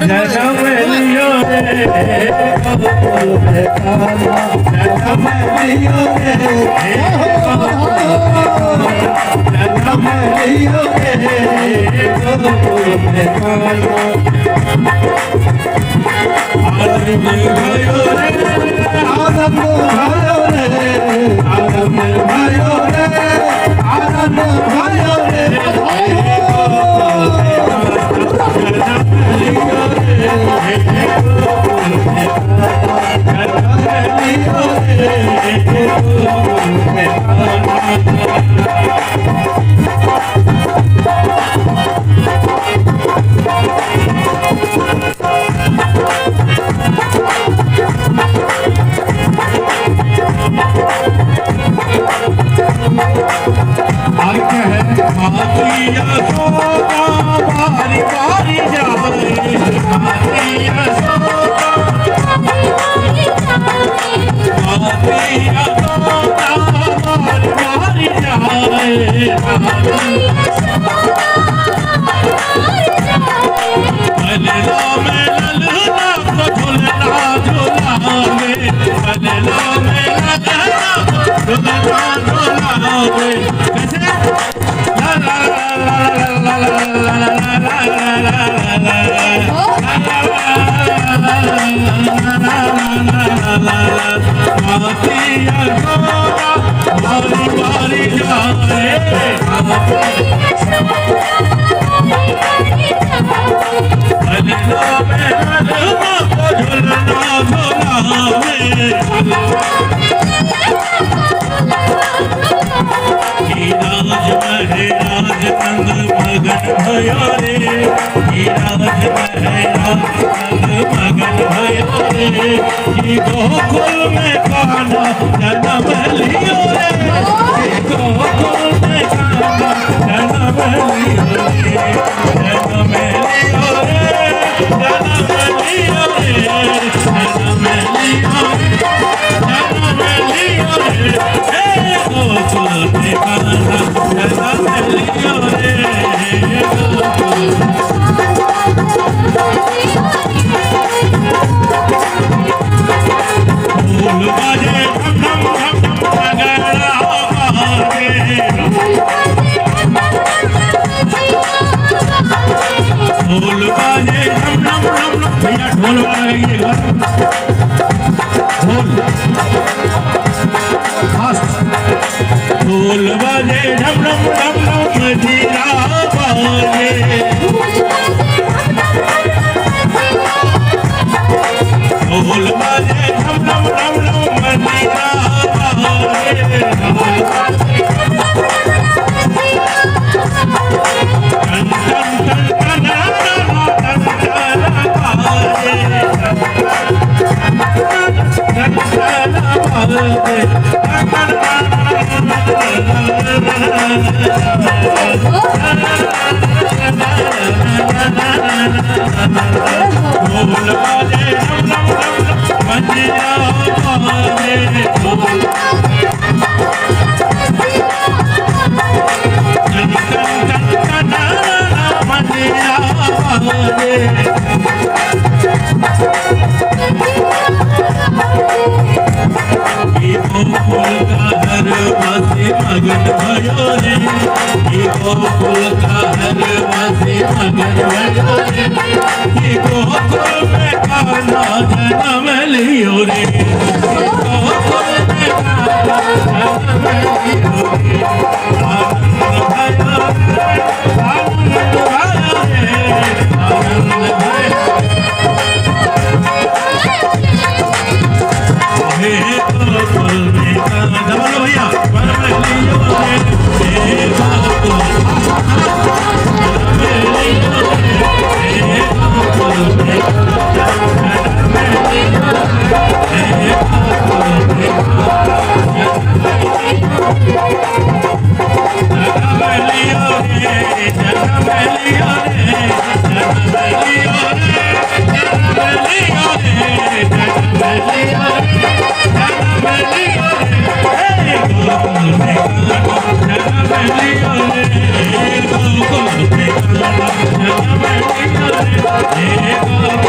जन्म लियो रे गोकुल में कान्हा, जन्म लियो रे जन्म लियो रे गोकुल में कान्हा। आनंद भयो रे आनंद भयो रे आनंद भयो रे आनंद भयो रे गोकुल में कान्हा जन्म लियो रे गोकुल में कान्हा जन्म लियो रे जन्म लियो रे जन्म लियो रे जन्म लियो जन्म लियो रे गोकुल में कान्हा जन्म लियो रे फूल बाजे धम धम नगाड़ा बाजे फूल बाजे धम धम भैया ढोल बजाइएगा ढोल फूल बाजे धम धम मजीरा बाजे ढोल बाजे धम धम मजीरा बाजे टन टन टन टन मगन भयो रे गोकुल का हर वासी मगन भयो रे गोकुल में कान्हा जन्म लियो रे गोकुल में कान्हा जन्म लियो रे आनंद भयो रे आनंद भयो रे आनंद भयो हे गोकुल में कान्हा बोलो भैया Hey,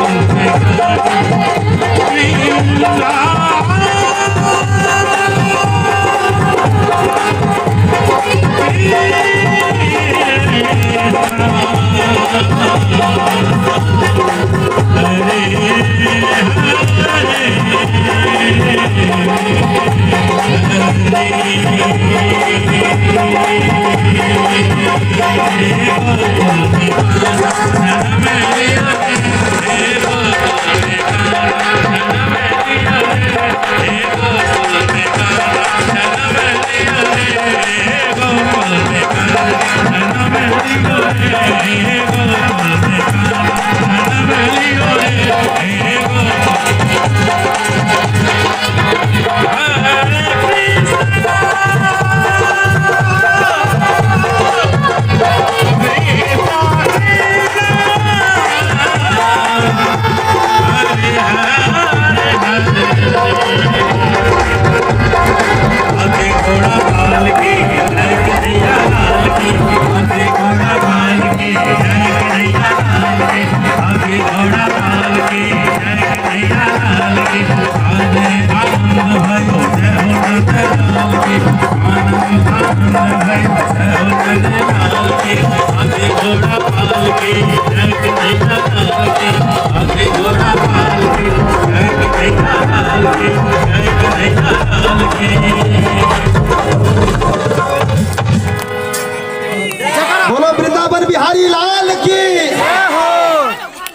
बोलो वृंदावन बिहारी लाल की।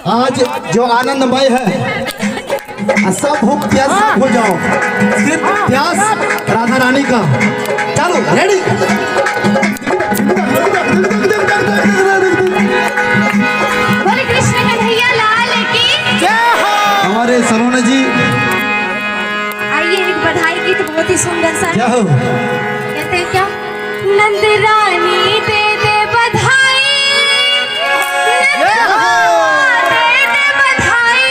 आज जो आनंदमय है, सब भूख प्यास सब भूल जाओ, सिर्फ प्यास राधा रानी का। चलो रेडी। बोले कृष्ण कन्हैया लाल की जय हो। हमारे सरोने जी आइए एक बधाई गीत बहुत ही सुंदर सा क्या हो, कहते हैं क्या, नंद रानी दे दे बधाई, नंद बाबा दे दे बधाई,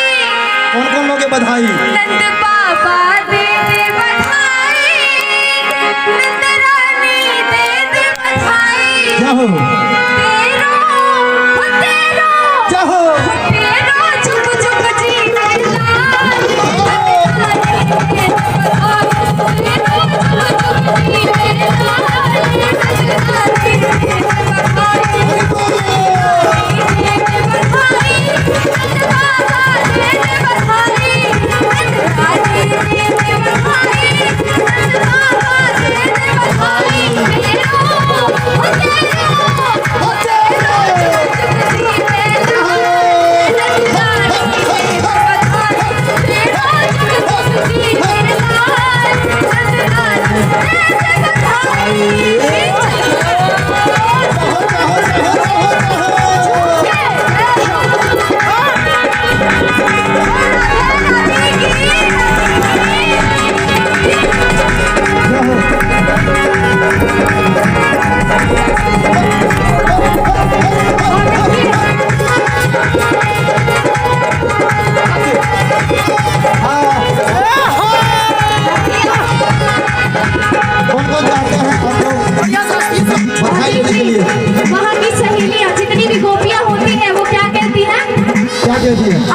कौन कौन लोग बधाई? नंद बाबा दे दे बधाई, नंद रानी दे दे बधाई। क्या हो, क्या हो, चुप चुप जी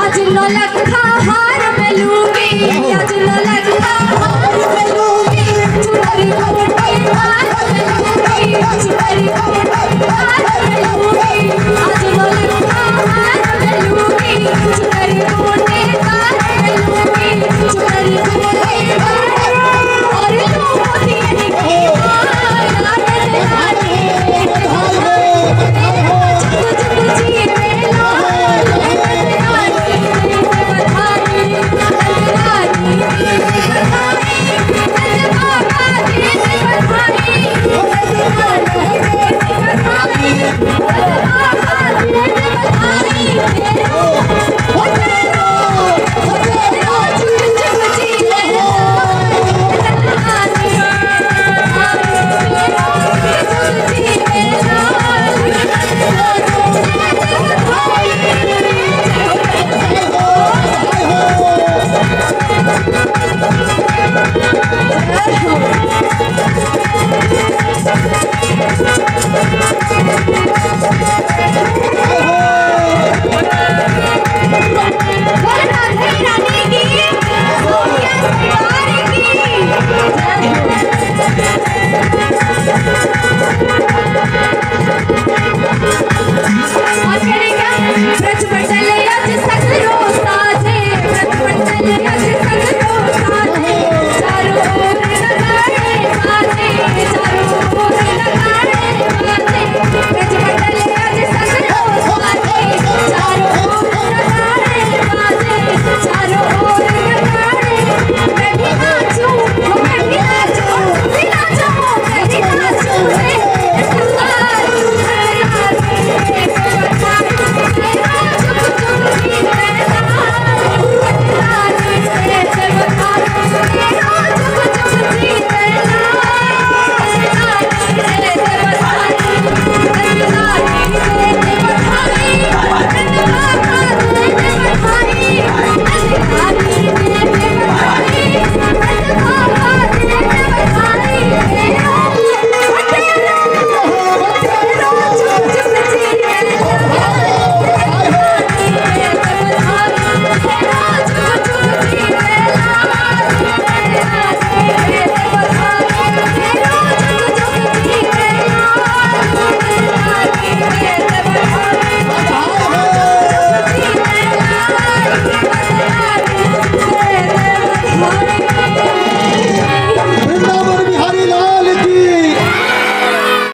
आज नौलखा हार में लूंगी, आज नौलखा हार में लूंगी, चुनरी को हार में लूंगी, चुनरी को हार में